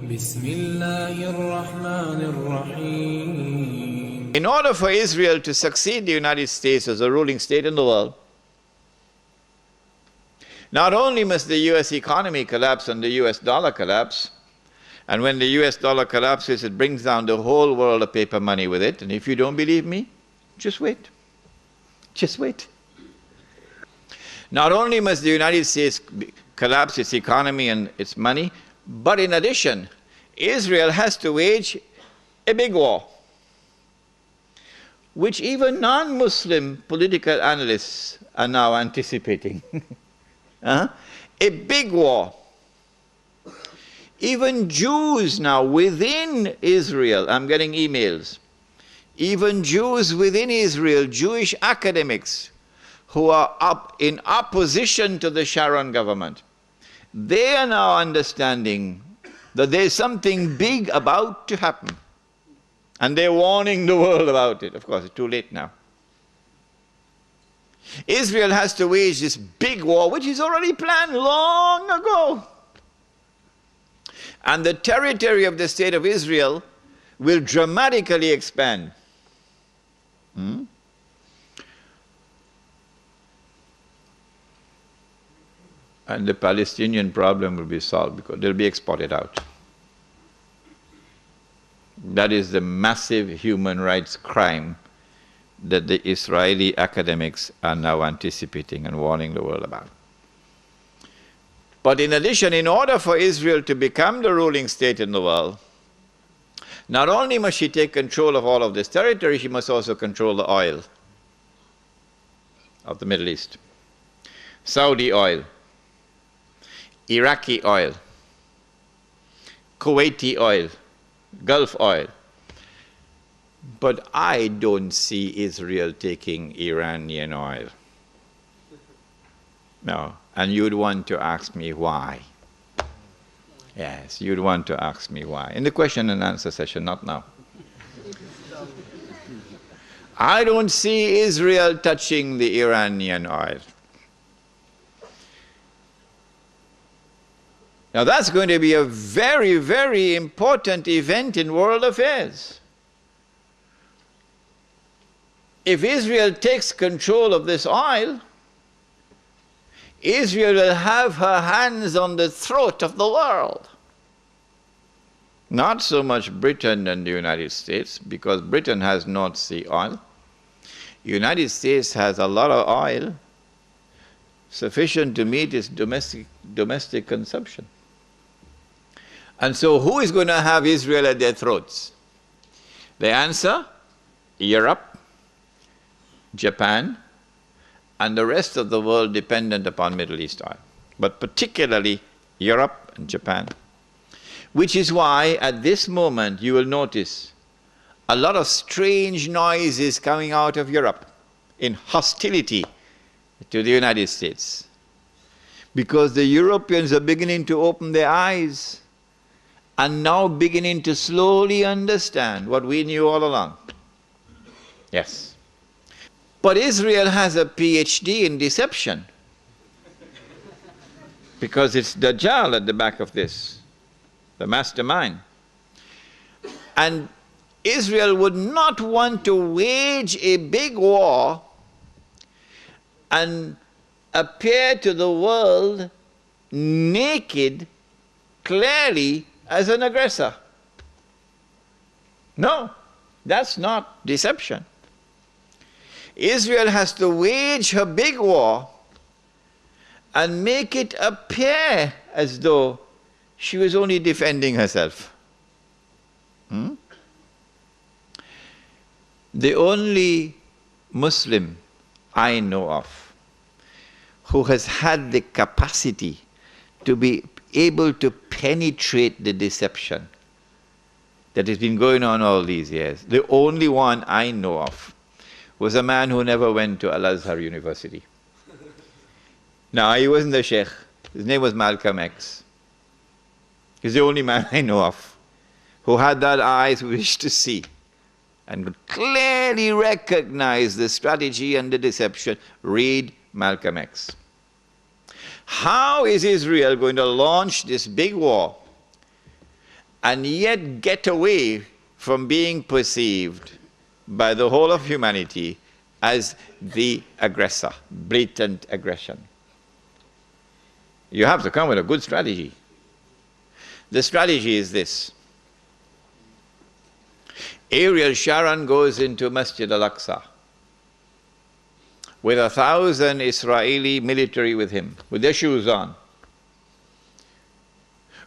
بسم الله الرحمن الرحيم. In order for Israel to succeed the United States as a ruling state in the world, not only must the US economy collapse and the US dollar collapse, and when the US dollar collapses, it brings down the whole world of paper money with it. And if you don't believe me, just wait. Just wait. Not only must the United States collapse its economy and its money, but in addition, Israel has to wage a big war, which even non-Muslim political analysts are now anticipating. A big war. Even Jews now within Israel, I'm getting emails, even Jews within Israel, Jewish academics who are in opposition to the Sharon government, they are now understanding that there's something big about to happen. And they're warning the world about it. Of course, it's too late now. Israel has to wage this big war, which is already planned long ago. And the territory of the state of Israel will dramatically expand. And the Palestinian problem will be solved because they'll be exported out. That is the massive human rights crime that the Israeli academics are now anticipating and warning the world about. But in addition, in order for Israel to become the ruling state in the world, not only must she take control of all of this territory, she must also control the oil of the Middle East. Saudi oil, Iraqi oil, Kuwaiti oil, Gulf oil. But I don't see Israel taking Iranian oil. No. And you'd want to ask me why. Yes, you'd want to ask me why. In the question and answer session, not now. I don't see Israel touching the Iranian oil. Now that's going to be a very, very important event in world affairs. If Israel takes control of this oil, Israel will have her hands on the throat of the world. Not so much Britain and the United States, because Britain has North Sea oil. The United States has a lot of oil, sufficient to meet its domestic consumption. And so who is going to have Israel at their throats? The answer, Europe, Japan, and the rest of the world dependent upon Middle East oil, but particularly Europe and Japan. Which is why at this moment you will notice a lot of strange noises coming out of Europe in hostility to the United States. Because the Europeans are beginning to open their eyes and now beginning to slowly understand what we knew all along. Yes. But Israel has a PhD in deception because it's Dajjal at the back of this, the mastermind. And Israel would not want to wage a big war and appear to the world naked, clearly as an aggressor. No, that's not deception. Israel has to wage her big war and make it appear as though she was only defending herself. The only Muslim I know of who has had the capacity to be able to penetrate the deception that has been going on all these years, the only one I know of, was a man who never went to Al-Azhar University. Now, he wasn't a sheikh. His name was Malcolm X. He's the only man I know of who had that eyes wish to see and could clearly recognize the strategy and the deception. Read Malcolm X. How is Israel going to launch this big war and yet get away from being perceived by the whole of humanity as the aggressor, blatant aggression. You have to come with a good strategy. The strategy is this. Ariel Sharon goes into Masjid al-Aqsa with 1,000 Israeli military with him, with their shoes on,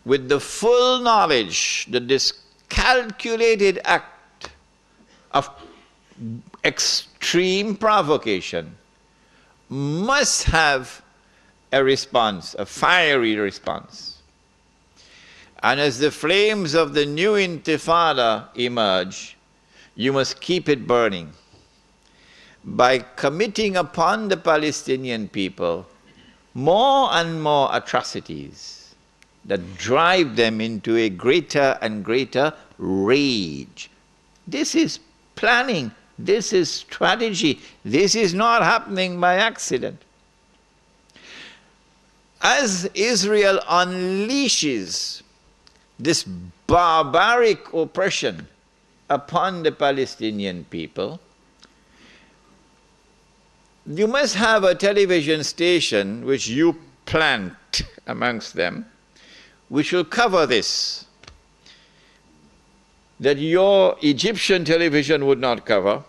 with the full knowledge that this calculated act of extreme provocation must have a response, a fiery response. And as the flames of the new intifada emerge, you must keep it burning by committing upon the Palestinian people more and more atrocities that drive them into a greater and greater rage. This is planning. This is strategy. This is not happening by accident. As Israel unleashes this barbaric oppression upon the Palestinian people, you must have a television station which you plant amongst them, which will cover this, that your Egyptian television would not cover,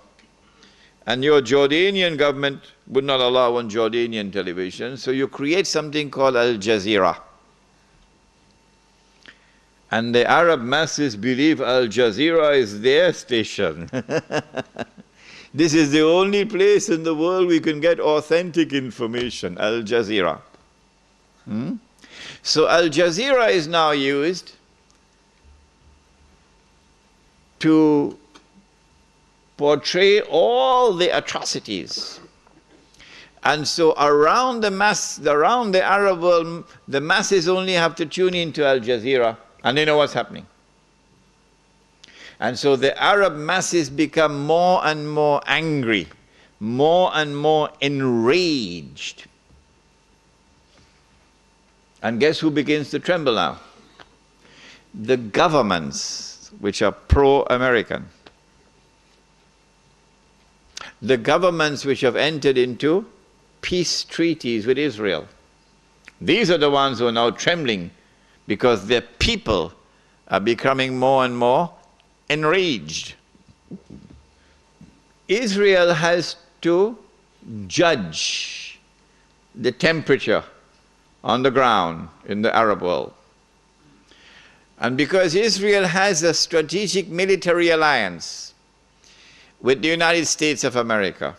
and your Jordanian government would not allow on Jordanian television, so you create something called Al Jazeera. And the Arab masses believe Al Jazeera is their station. This is the only place in the world we can get authentic information, Al Jazeera. So Al Jazeera is now used to portray all the atrocities. And so around the Arab world, the masses only have to tune into Al Jazeera and they know what's happening. And so the Arab masses become more and more angry, more and more enraged. And guess who begins to tremble now? The governments which are pro-American. The governments which have entered into peace treaties with Israel. These are the ones who are now trembling because their people are becoming more and more enraged. Israel has to judge the temperature on the ground in the Arab world. And because Israel has a strategic military alliance with the United States of America,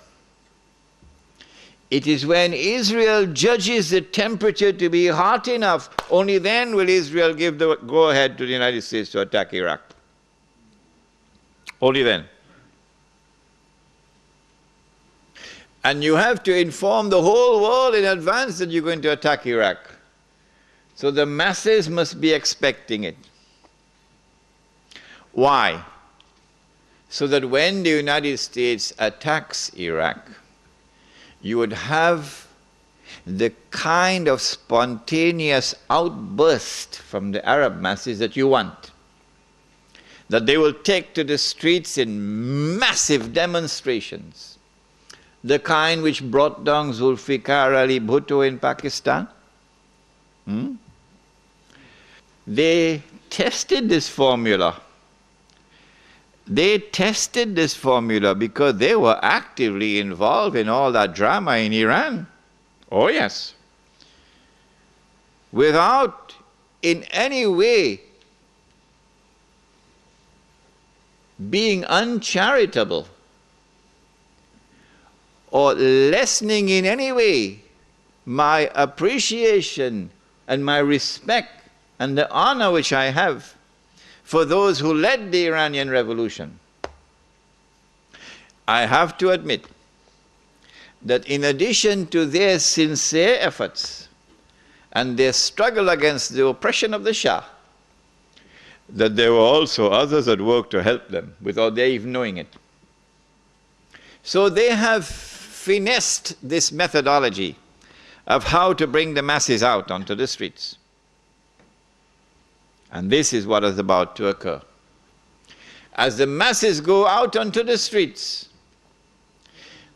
it is when Israel judges the temperature to be hot enough, only then will Israel give the go-ahead to the United States to attack Iraq. Only then. And you have to inform the whole world in advance that you're going to attack Iraq. So the masses must be expecting it. Why? So that when the United States attacks Iraq, you would have the kind of spontaneous outburst from the Arab masses that you want. That they will take to the streets in massive demonstrations. The kind which brought down Zulfikar Ali Bhutto in Pakistan. They tested this formula. They tested this formula because they were actively involved in all that drama in Iran. Oh yes. Without in any way being uncharitable or lessening in any way my appreciation and my respect and the honor which I have for those who led the Iranian Revolution. I have to admit that in addition to their sincere efforts and their struggle against the oppression of the Shah, that there were also others at work to help them without their even knowing it. So they have finessed this methodology of how to bring the masses out onto the streets. And this is what is about to occur. As the masses go out onto the streets,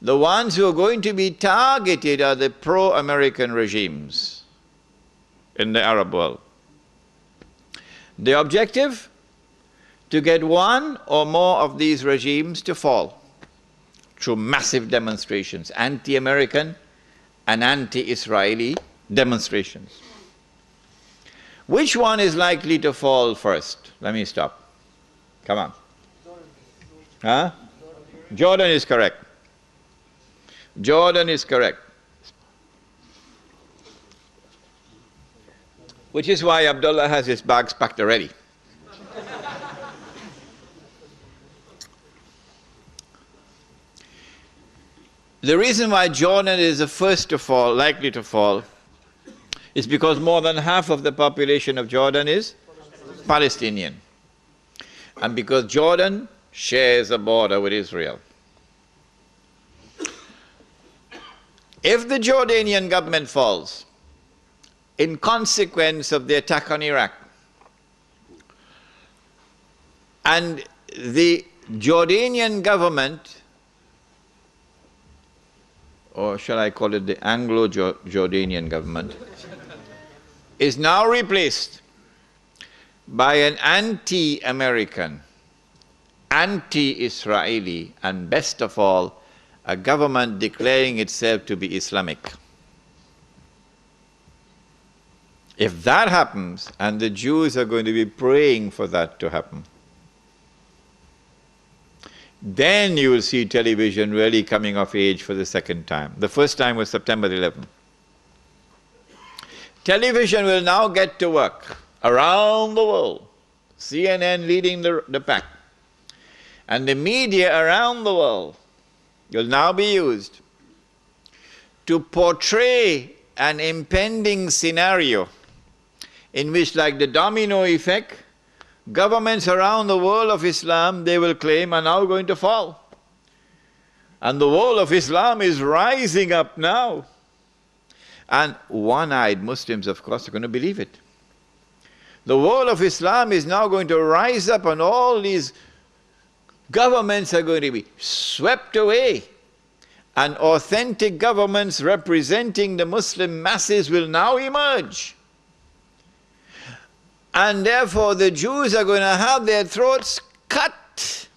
the ones who are going to be targeted are the pro-American regimes in the Arab world. The objective? To get one or more of these regimes to fall through massive demonstrations, anti-American and anti-Israeli demonstrations. Which one is likely to fall first? Let me stop. Come on. Huh? Jordan is correct. Jordan is correct. Which is why Abdullah has his bags packed already. The reason why Jordan is the first to fall, likely to fall, is because more than half of the population of Jordan is Palestinian. And because Jordan shares a border with Israel. If the Jordanian government falls, in consequence of the attack on Iraq, and the Jordanian government, or shall I call it the Anglo-Jordanian government, is now replaced by an anti-American, anti-Israeli, and best of all, a government declaring itself to be Islamic. If that happens, and the Jews are going to be praying for that to happen, then you will see television really coming of age for the second time. The first time was September 11th. Television will now get to work around the world, CNN leading the pack, and the media around the world will now be used to portray an impending scenario in which, like the domino effect, governments around the world of Islam, they will claim, are now going to fall. And the world of Islam is rising up now. And one-eyed Muslims, of course, are going to believe it. The world of Islam is now going to rise up, and all these governments are going to be swept away. And authentic governments representing the Muslim masses will now emerge. And therefore the Jews are going to have their throats cut.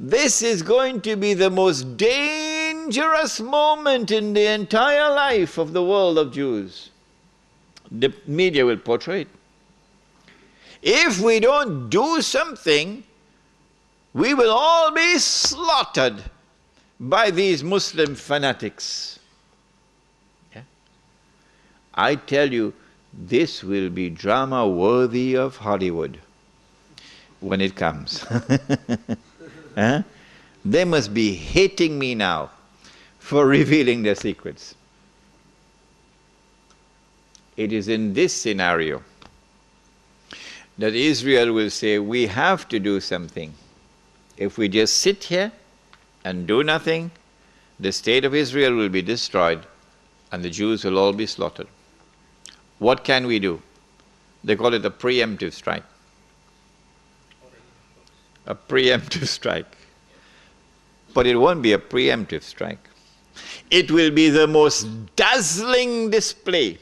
This is going to be the most dangerous moment in the entire life of the world of Jews. The media will portray it. If we don't do something, we will all be slaughtered by these Muslim fanatics. Yeah? I tell you, this will be drama worthy of Hollywood when it comes. Huh? They must be hating me now for revealing their secrets. It is in this scenario that Israel will say, we have to do something. If we just sit here and do nothing, the state of Israel will be destroyed and the Jews will all be slaughtered. What can we do? They call it a preemptive strike. A preemptive strike. But it won't be a preemptive strike. It will be the most dazzling display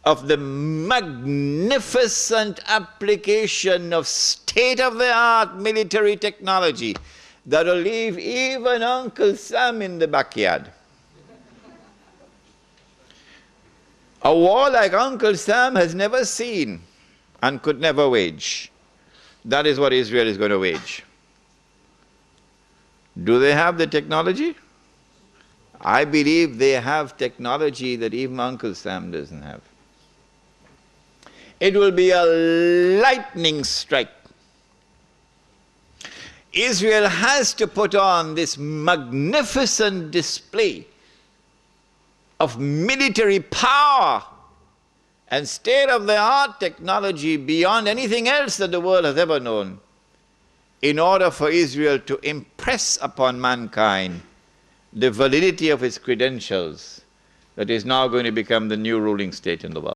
of the magnificent application of state-of-the-art military technology that will leave even Uncle Sam in the backyard. A war like Uncle Sam has never seen and could never wage. That is what Israel is going to wage. Do they have the technology? I believe they have technology that even Uncle Sam doesn't have. It will be a lightning strike. Israel has to put on this magnificent display of military power and state-of-the-art technology beyond anything else that the world has ever known, in order for Israel to impress upon mankind the validity of its credentials that is now going to become the new ruling state in the world.